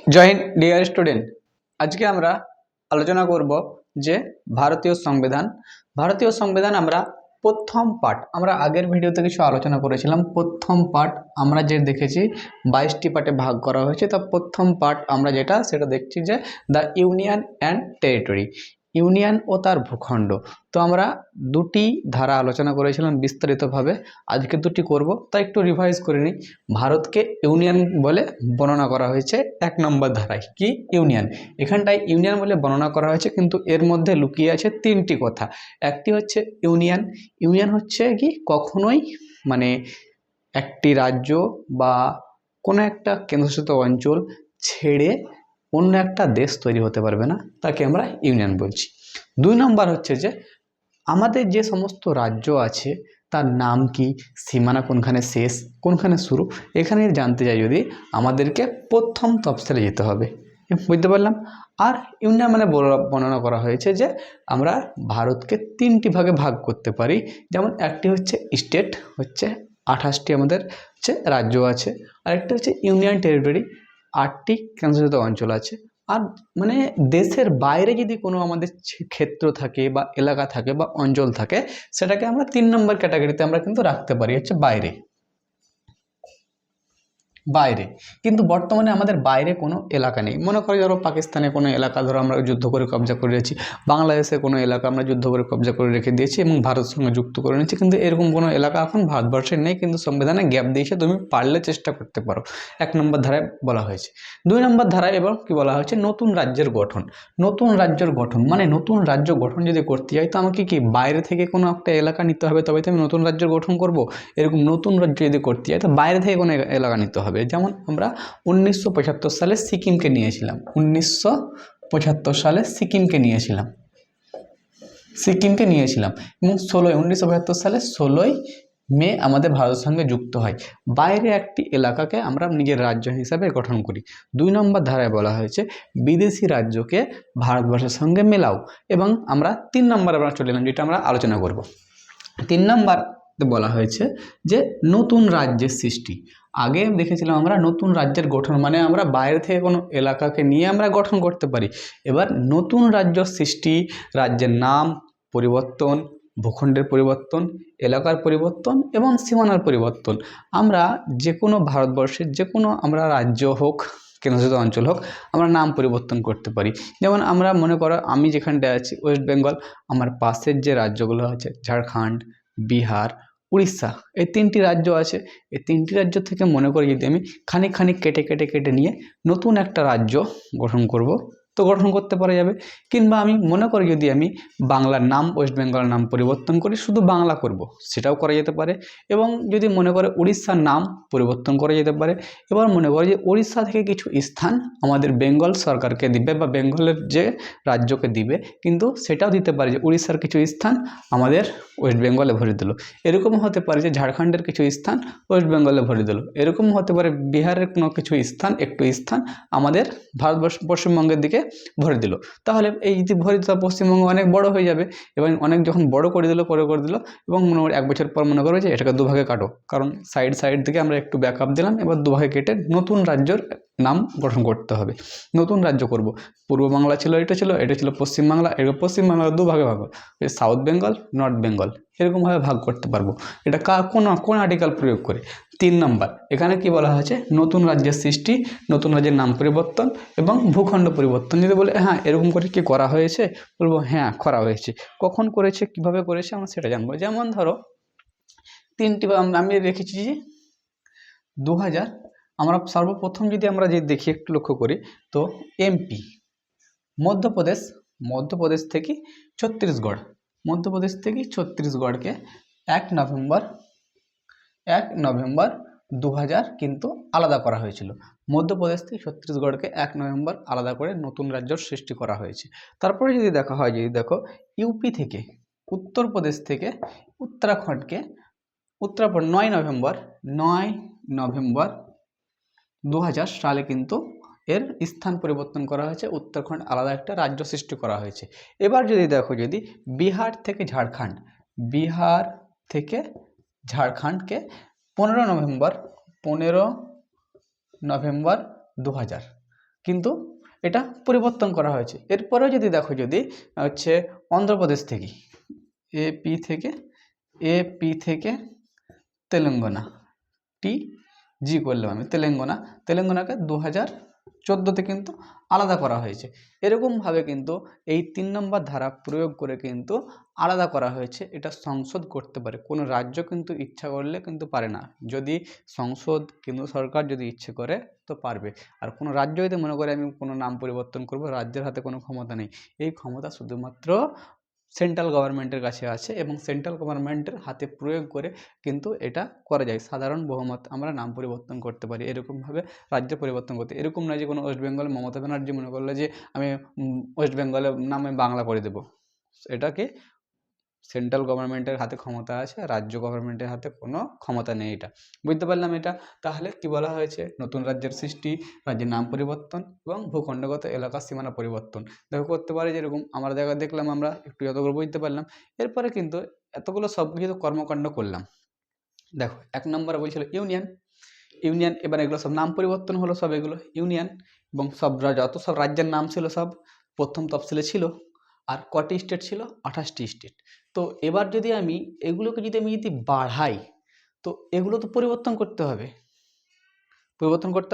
জয় Hind dear student. আজকে আমরা আলোচনা করব যে ভারতীয় সংবিধান আমরা প্রথম পার্ট, আমরা আগের ভিডিওতে কিছু আলোচনা করেছিলাম। প্রথম পার্ট আমরা যে দেখেছি 22টি পার্টে ভাগ করা হয়েছে, তা প্রথম পার্ট আমরা সেটা দেখছি যে the union and territory, union ও তার ভূখণ্ড। তো আমরা দুটি ধারা আলোচনা করেছিলাম বিস্তারিতভাবে, আজকে দুটি করব, তাই একটু রিভাইজ করে নিই। ভারতকে ইউনিয়ন বলে বর্ণনা করা হয়েছে 1 নম্বর ধারায়। কি ইউনিয়ন, এখানটায় ইউনিয়ন বলে বর্ণনা করা হয়েছে, কিন্তু এর মধ্যে লুকিয়ে আছে তিনটি কথা। একটি হচ্ছে ইউনিয়ন হচ্ছে কি কখনোই মানে একটি রাজ্য বা কোনো একটা কেন্দ্রশাসিত অঞ্চল ছেড়ে অন্য একটা দেশ তৈরি হতে পারবে না, তাকে আমরা ইউনিয়ন বলছি। 2 নম্বর হচ্ছে যে আমাদের যে সমস্ত রাজ্য আছে তার নাম কি, সীমানা কোনখানে শেষ কোনখানে শুরু, এখানে জানতে চাই যদি আমাদেরকে প্রথম তফসিলে যেতে হবে। বুঝতে পারলাম। আর ইউনিয়ন মানে বর্ণনা করা হয়েছে যে আমরা ভারতকে 3টি ভাগে ভাগ করতে পারি। যেমন একটি হচ্ছে স্টেট, হচ্ছে 28টি আমাদের হচ্ছে রাজ্য আছে। আরেকটা হচ্ছে ইউনিয়ন টেরিটরি, 8টি কেন্দ্রশাসিত অঞ্চল আছে। আর মানে দেশের বাইরে যদি কোনো আমাদের ক্ষেত্র থাকে বা এলাকা থাকে বা অঞ্চল থাকে, সেটাকে আমরা 3 নম্বর ক্যাটাগরিতে আমরা কিন্তু রাখতে পারি, হচ্ছে বাইরে। কিন্তু বর্তমানে আমাদের বাইরে কোনো এলাকা নেই। মনে করি ধরো পাকিস্তানে কোনো এলাকা ধরো আমরা যুদ্ধ করে কবজা করে রেখেছি, বাংলাদেশে কোনো এলাকা আমরা যুদ্ধ করে কবজা করে রেখে দিয়েছি এবং ভারতের সঙ্গে যুক্ত করে নিয়েছি, কিন্তু এরকম কোনো এলাকা এখন ভারতবর্ষে নেই, কিন্তু সংবিধানে গ্যাপ দিয়েছে, তুমি পারলে চেষ্টা করতে পারো। 1 নম্বর ধারায় বলা হয়েছে। 2 নম্বর ধারায় এবার কি বলা হয়েছে, নতুন রাজ্যের গঠন। নতুন রাজ্যের গঠন মানে নতুন রাজ্য গঠন যদি করতে যাই তো আমাকে কি বাইরে থেকে কোনো একটা এলাকা নিতে হবে, তবে তো আমি নতুন রাজ্য গঠন করব। এরকম নতুন রাজ্য যদি করতে যাই তো বাইরে থেকে কোনো এলাকা নিতে হবে। যেমন আমরা 1975 সালে সিকিমকে নিয়েছিলাম, 1975 সালে সিকিমকে নিয়েছিলাম এবং 1975 সালে 16ই মে আমাদের ভারতের সঙ্গে যুক্ত হয়। বাইরে একটি এলাকাকে আমরা নিজের রাজ্য হিসাবে গঠন করি। 2 নম্বর ধারায় বলা হয়েছে বিদেশি রাজ্যকে ভারতবর্ষের সঙ্গে মেলাও, এবং আমরা 3 নম্বরে আমরা চলে এলাম, যেটা আমরা আলোচনা করব। 3 নম্বর বলা হয়েছে যে নতুন রাজ্যের সৃষ্টি। আগে দেখেছিলাম আমরা নতুন রাজ্যের গঠন মানে আমরা বাইরে থেকে কোনো এলাকাকে নিয়ে আমরা গঠন করতে পারি। এবার নতুন রাজ্য সৃষ্টি, রাজ্যের নাম পরিবর্তন, ভূখণ্ডের পরিবর্তন, এলাকার পরিবর্তন এবং সীমানার পরিবর্তন। আমরা যে কোনো ভারতবর্ষের যে কোনো আমরা রাজ্য হোক কেন্দ্রশাসিত অঞ্চল হোক, আমরা নাম পরিবর্তন করতে পারি। যেমন আমরা মনে করো আমি যেখানটায় আছি ওয়েস্ট বেঙ্গল, আমার পাশের যে রাজ্যগুলো আছে ঝাড়খণ্ড, বিহার, উড়িষ্যা, এই 3টি রাজ্য আছে। এই 3টি রাজ্য থেকে মনে করি যদি আমি খানিক খানিক কেটে নিয়ে নতুন একটা রাজ্য গঠন করব, তো গঠন করতে পারা যাবে। কিংবা আমি মনে করি যদি আমি বাংলার নাম ওয়েস্ট বেঙ্গলের নাম পরিবর্তন করি, শুধু বাংলা করব, সেটাও করা যেতে পারে। এবং যদি মনে করে উড়িষ্যার নাম পরিবর্তন করা যেতে পারে। এবার মনে করি যে উড়িষ্যা থেকে কিছু স্থান আমাদের বেঙ্গল সরকারকে দিবে বা বেঙ্গলের যে রাজ্যকে দিবে, কিন্তু সেটাও দিতে পারে যে উড়িষ্যার কিছু স্থান আমাদের ওয়েস্ট বেঙ্গলে ভরে দিল। এরকম হতে পারে যে ঝাড়খণ্ডের কিছু স্থান ওয়েস্ট বেঙ্গলে ভরে দিল। এরকম হতে পারে বিহারের কোনো কিছু স্থান আমাদের ভারতবর্ষ পশ্চিমবঙ্গের দিকে ভরে দিল। তাহলে এই যদি ভরে দিল পশ্চিমবঙ্গ অনেক বড় হয়ে যাবে, এবং অনেক যখন বড় করে দিল এবং মনে করি 1 বছর পর মনে করবে যে এটাকে 2 ভাগে কাটো, কারণ সাইড থেকে আমরা একটু ব্যাকআপ দিলাম। এবার 2 ভাগে কেটে নতুন রাজ্যের নাম গঠন করতে হবে, নতুন রাজ্য করব। পূর্ব বাংলা ছিল, এটা ছিল পশ্চিমবাংলা, এরকম পশ্চিমবাংলা 2 ভাগে ভাগ, সাউথ বেঙ্গল, নর্থ বেঙ্গল, এরকমভাবে ভাগ করতে পারবো। এটা কোন আর্টিকেল প্রয়োগ করে? 3 নম্বর। এখানে কি বলা হয়েছে, নতুন রাজ্যের সৃষ্টি, নতুন রাজ্যের নাম পরিবর্তন এবং ভূখণ্ড পরিবর্তন। যদি বলে হ্যাঁ এরকম করে কি করা হয়েছে, বলবো হ্যাঁ করা হয়েছে। কখন করেছে, কিভাবে করেছে, আমরা সেটা জানবো। যেমন ধরো 3টি আমি রেখেছি 2000, আমরা সর্বপ্রথম যদি আমরা দেখি একটু লক্ষ্য করি তো এমপি মধ্যপ্রদেশ থেকে ছত্তিশগড়কে 1 নভেম্বর 2000 কিন্তু আলাদা করা হয়েছিল। মধ্যপ্রদেশ থেকে ছত্তিশগড়কে 1 নভেম্বর আলাদা করে নতুন রাজ্য সৃষ্টি করা হয়েছে। তারপরে যদি দেখা হয়, যদি দেখো ইউপি থেকে উত্তরপ্রদেশ থেকে উত্তরাখণ্ডকে 9 নভেম্বর 2000 সালে কিন্তু এর স্থান পরিবর্তন করা হয়েছে, উত্তরাখণ্ড আলাদা একটা রাজ্য সৃষ্টি করা হয়েছে। এবার যদি দেখো যদি বিহার থেকে ঝাড়খণ্ডকে 15 নভেম্বর 2000, কিন্তু এটা পরিবর্তন করা হয়েছে। এরপরেও যদি দেখো, যদি হচ্ছে অন্ধ্রপ্রদেশ থেকে এপি থেকে তেলেঙ্গানা, জি করলাম আমি, তেলেঙ্গানাকে 2014তে কিন্তু আলাদা করা হয়েছে। এরকমভাবে কিন্তু এই 3 নম্বর ধারা প্রয়োগ করে কিন্তু আলাদা করা হয়েছে। এটা সংসদ করতে পারে, কোনো রাজ্য কিন্তু ইচ্ছা করলে কিন্তু পারে না। যদি সংসদ, কেন্দ্র সরকার যদি ইচ্ছে করে তো পারবে। আর কোনো রাজ্য যদি মনে করে আমি কোনো নাম পরিবর্তন করব, রাজ্যের হাতে কোনো ক্ষমতা নেই। এই ক্ষমতা শুধুমাত্র সেন্ট্রাল গভর্নমেন্টের কাছে আছে, এবং সেন্ট্রাল গভর্নমেন্টের হাতে প্রয়োগ করে কিন্তু এটা করা যায়। সাধারণ বহুমত আমরা নাম পরিবর্তন করতে পারি, এরকমভাবে রাজ্য পরিবর্তন করতে। এরকম নয় যে কোনো ওয়েস্ট বেঙ্গলে মমতা ব্যানার্জি মনে করলো যে আমি ওয়েস্ট বেঙ্গলের নামে বাংলা করে দেবো। এটাকে সেন্ট্রাল গভর্নমেন্টের হাতে ক্ষমতা আছে, রাজ্য গভর্নমেন্টের হাতে কোনো ক্ষমতা নেই। এটা বুঝতে পারলাম। এটা তাহলে কি বলা হয়েছে, নতুন রাজ্যের সৃষ্টি, রাজ্যের নাম পরিবর্তন এবং ভূখণ্ডগত এলাকার সীমানা পরিবর্তন দেখো করতে পারে। যেরকম আমরা দেখলাম, আমরা একটু যতগুলো বুঝতে পারলাম। এরপরে কিন্তু এতগুলো সব কিছু কর্মকাণ্ড করলাম। দেখো 1 নম্বরে বলছিল ইউনিয়ন। এবার এগুলো সব নাম পরিবর্তন হলো, সব এগুলো ইউনিয়ন, এবং যত সব রাজ্যের নাম ছিল সব প্রথম তফসিলে ছিল। আর কটি স্টেট ছিল? 28টি স্টেট। তো এবার যদি আমি এগুলোকে যদি বাড়াই, তো এগুলো তো পরিবর্তন করতে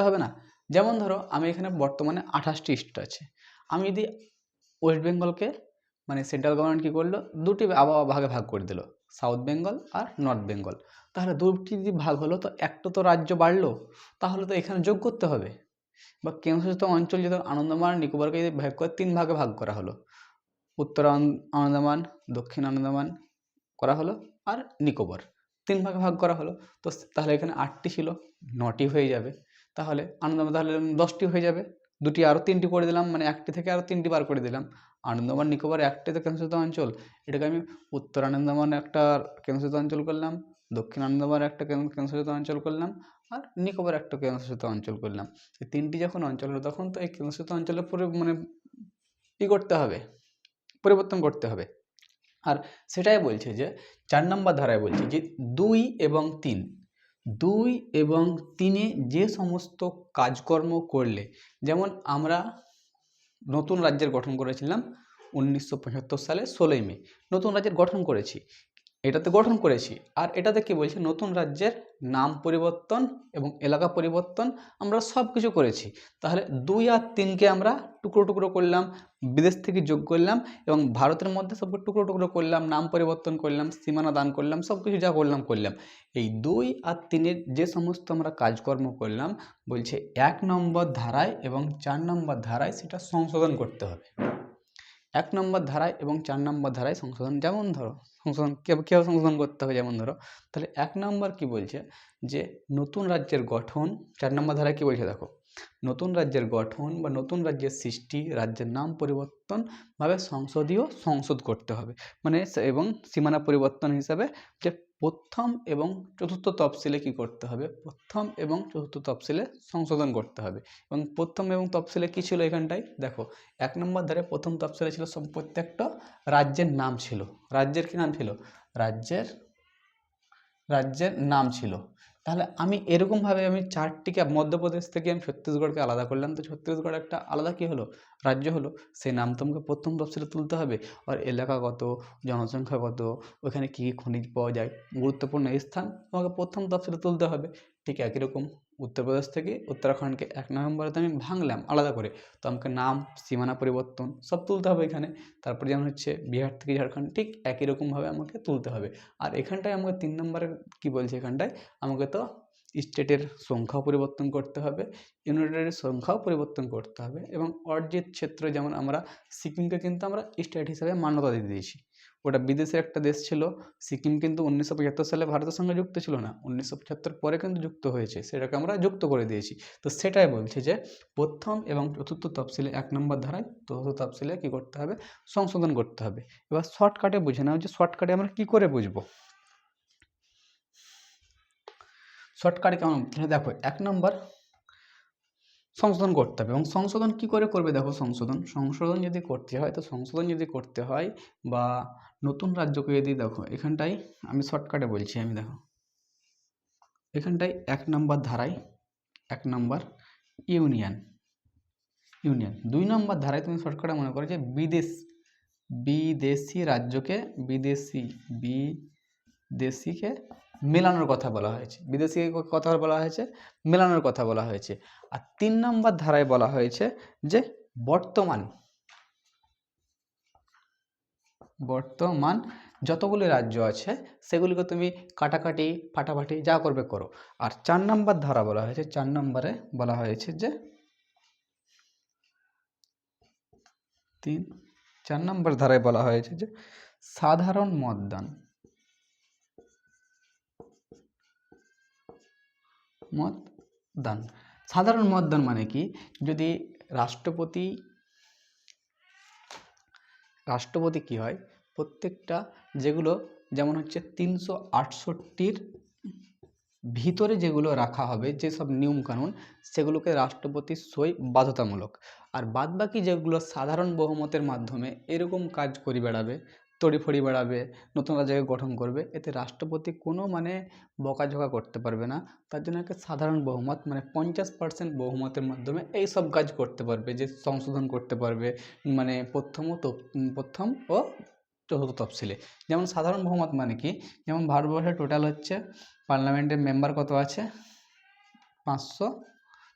হবে না? যেমন ধরো আমি এখানে বর্তমানে 28টি স্টেট আছে। আমি যদি ওয়েস্ট বেঙ্গলকে, মানে সেন্ট্রাল গভর্নমেন্ট কী করলো, দুটি আবহাওয়া ভাগে ভাগ করে দিল, সাউথ বেঙ্গল আর নর্থ বেঙ্গল। তাহলে দুটি যদি ভাগ হলো, তো একটা তো রাজ্য বাড়লো, তাহলে তো এখানে যোগ করতে হবে। বা কেন্দ্রশাসিত অঞ্চল যদি আন্দামান নিকোবরকে যদি ভাগ করে 3 ভাগে ভাগ করা হলো, উত্তর আন্দামান, দক্ষিণ আন্দামান করা হলো, আর নিকোবর 3 ভাগে ভাগ করা হলো। তো তাহলে এখানে 8টি ছিল, 9টি হয়ে যাবে। তাহলে আন্দামান তাহলে 10টি হয়ে যাবে। দুটি আরও 3টি করে দিলাম, মানে 1টি থেকে আরও 3টি বার করে দিলাম। আন্দামান নিকোবর একটাই তো কেন্দ্রশাসিত অঞ্চল, এটাকে আমি উত্তর আন্দামান একটা কেন্দ্রশাসিত অঞ্চল করলাম, দক্ষিণ আন্দামান একটা কেন্দ্রশাসিত অঞ্চল করলাম, আর নিকোবর একটা কেন্দ্রশাসিত অঞ্চল করলাম। এই 3টি যখন অঞ্চল হলো, তখন তো এই কেন্দ্রশাসিত অঞ্চলের মানে করতে হবে, পরিবর্তন করতে হবে। আর সেটাই বলছে যে 4 নম্বর ধারায় বলছে যে 2 এবং 3 যে সমস্ত কাজকর্ম করলে, যেমন আমরা নতুন রাজ্যের গঠন করেছিলাম 1975 সালে 16ই মে নতুন রাজ্যের গঠন করেছি, এটাতে গঠন করেছি। আর এটাতে কি বলছে, নতুন রাজ্যের নাম পরিবর্তন এবং এলাকা পরিবর্তন আমরা সব কিছু করেছি। তাহলে 2 আর 3কে আমরা টুকরো টুকরো করলাম, বিদেশ থেকে যোগ করলাম, এবং ভারতের মধ্যে সবকে টুকরো টুকরো করলাম, নাম পরিবর্তন করলাম, সীমানা দান করলাম, সব কিছু যা করলাম। এই 2 আর 3-এর যে সমস্ত আমরা কাজকর্ম করলাম, বলছে 1 নম্বর ধারায় এবং 4 নম্বর ধারায় সেটা সংশোধন করতে হবে। 1 নম্বর ধারায় এবং 4 নম্বর ধারায় সংশোধন, যেমন ধরো কীভাবে সংশোধন করতে হবে, যেমন ধরো তাহলে 1 নম্বর কি বলছে যে নতুন রাজ্যের গঠন, 4 নম্বর ধারায় কি বলছে দেখো, নতুন রাজ্যের গঠন বা নতুন রাজ্যের সৃষ্টি, রাজ্যের নাম পরিবর্তন ভাবে সংশোধ করতে হবে, মানে এবং সীমানা পরিবর্তন হিসাবে যে প্রথম এবং চতুর্থ তফসিলে কি করতে হবে, প্রথম এবং চতুর্থ তফসিলে সংশোধন করতে হবে। এবং প্রথম এবং তফসিলে কি ছিল এখানটায় দেখো, 1 নম্বর ধারে প্রথম তফসিলে ছিল প্রত্যেকটা রাজ্যের নাম ছিল, রাজ্যের কি নাম ছিল, রাজ্যের নাম ছিল। তাহলে আমি এরকমভাবে আমি 4টিকে, মধ্যপ্রদেশ থেকে আমি ছত্তিশগড়কে আলাদা করলাম, তো ছত্তিশগড় একটা আলাদা কি হলো, রাজ্য হলো। সেই নাম তোমাকে প্রথম তফসিলে তুলতে হবে। আর এলাকা কত, জনসংখ্যা কত, ওখানে কী খনিজ পাওয়া যায়, গুরুত্বপূর্ণ স্থান তোমাকে প্রথম তফসিলে তুলতে হবে। ঠিক একই রকম উত্তরপ্রদেশ থেকে উত্তরাখণ্ডকে 1 নম্বরেতে আমি ভাঙলাম আলাদা করে, তো আমাকে নাম, সীমানা পরিবর্তন সব তুলতে হবে এখানে। তারপরে যেমন হচ্ছে বিহার থেকে ঝাড়খণ্ড, ঠিক একই রকমভাবে আমাকে তুলতে হবে। আর এখানটায় আমাকে 3 নম্বরের কী বলছে, এখানটায় আমাকে তো স্টেটের সংখ্যাও পরিবর্তন করতে হবে, ইউনিটের সংখ্যাও পরিবর্তন করতে হবে, এবং অর্জিত ক্ষেত্র, যেমন আমরা সিকিমকে কিন্তু আমরা স্টেট হিসাবে মান্যতা দিয়ে দিয়েছি। ওটা বিদেশের একটা দেশ ছিল, সিকিম কিন্তু 1975 সালে ভারতের সঙ্গে যুক্ত ছিল না, 1975 পরে কিন্তু যুক্ত হয়েছে, সেটাকে আমরা যুক্ত করে দিয়েছি। তো সেটাই বলছে যে প্রথম এবং চতুর্থ তফসিলে 1 নম্বর ধারায়, চতুর্থ তফসিলে কী করতে হবে, সংশোধন করতে হবে। এবার শর্টকাটে বুঝে নাও যে শর্টকাটে আমরা কী করে বুঝবো, শর্টকাটে কেমন, দেখো 1 নম্বর সংশোধন করতে হবে। এবং সংশোধন কি করে করবে দেখো, সংশোধন যদি করতে হয়, তো সংশোধন যদি করতে হয় বা নতুন রাজ্যকে যদি দেখো, এখানটায় আমি শর্টকাটে বলছি, আমি দেখো এখানটায় 1 নম্বর ধারায় 1 নম্বর ইউনিয়ন। ইউনিয়ন 2 নম্বর ধারায় তুমি শর্টকাটে মনে করো যে বিদেশি রাজ্যকে বিদেশিকে মেলানোর কথা বলা হয়েছে, বিদেশিকে কথা বলা হয়েছে, মেলানোর কথা বলা হয়েছে। আর 3 নম্বর ধারায় বলা হয়েছে যে বর্তমান যতগুলি রাজ্য আছে সেগুলিকে তুমি কাটাকাটি ফাটাফাটি যা করবে করো। আর 4 নম্বর ধারা বলা হয়েছে, 4 নম্বরে বলা হয়েছে যে 4 নম্বর ধারায় বলা হয়েছে যে সাধারণ মতদান সাধারণ মতদান মানে কি, যদি রাষ্ট্রপতি কি হয়, প্রত্যেকটা যেগুলো যেমন হচ্ছে 368টির ভিতরে যেগুলো রাখা হবে যেসব নিয়মকানুন সেগুলোকে রাষ্ট্রপতির সই বাধ্যতামূলক। আর বাদবাকি যেগুলো সাধারণ বহুমতের মাধ্যমে এরকম কাজ করে বেড়াবে, তড়িফড়ি বেড়াবে, নতুন রাজ্যকে গঠন করবে, এতে রাষ্ট্রপতি কোনো বকাঝকা করতে পারবে না। তার জন্য একটা সাধারণ বহুমত 50% বহুমতের মাধ্যমে এই সব কাজ করতে পারবে, যে সংশোধন করতে পারবে প্রথম ও চতুর্থ তফসিলে। যেমন সাধারণ বহুমত মানে কি, যেমন ভারতবর্ষে টোটাল হচ্ছে পার্লামেন্টের মেম্বার কত আছে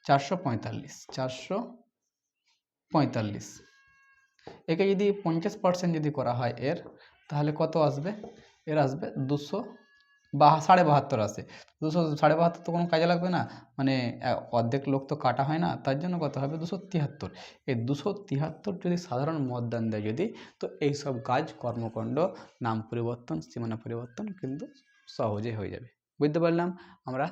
445, একে যদি 50% যদি করা হয় এর, তাহলে কত আসবে, এর আসবে 272 আসে। 272 তো কোনো কাজে লাগবে না, অর্ধেক লোক তো কাটা হয় না, তার জন্য কত হবে 273। এই 273 যদি সাধারণ মতদান দেয় যদি, তো এইসব কাজ কর্মকাণ্ড নাম পরিবর্তন সীমানা পরিবর্তন কিন্তু সহজে হয়ে যাবে। বুঝতে পারলাম আমরা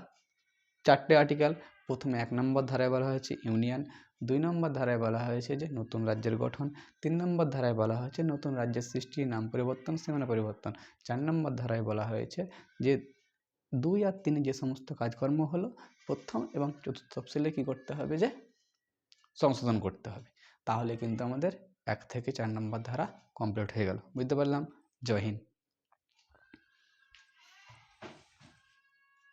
4টে আর্টিকেল। প্রথমে 1 নম্বর ধারায় বলা হয়েছে ইউনিয়ন, 2 নম্বর ধারায় বলা হয়েছে যে নতুন রাজ্যের গঠন, 3 নম্বর ধারায় বলা হয়েছে নতুন রাজ্যের সৃষ্টি, নাম পরিবর্তন, সীমানা পরিবর্তন, 4 নম্বর ধারায় বলা হয়েছে যে 2 আর 3 যে সমস্ত কাজকর্ম হলো প্রথম এবং চতুর্থ তফসিলে কী করতে হবে, যে সংশোধন করতে হবে। তাহলে কিন্তু আমাদের 1 থেকে 4 নম্বর ধারা কমপ্লিট হয়ে গেল। বুঝতে পারলাম। জয় হিন্দ।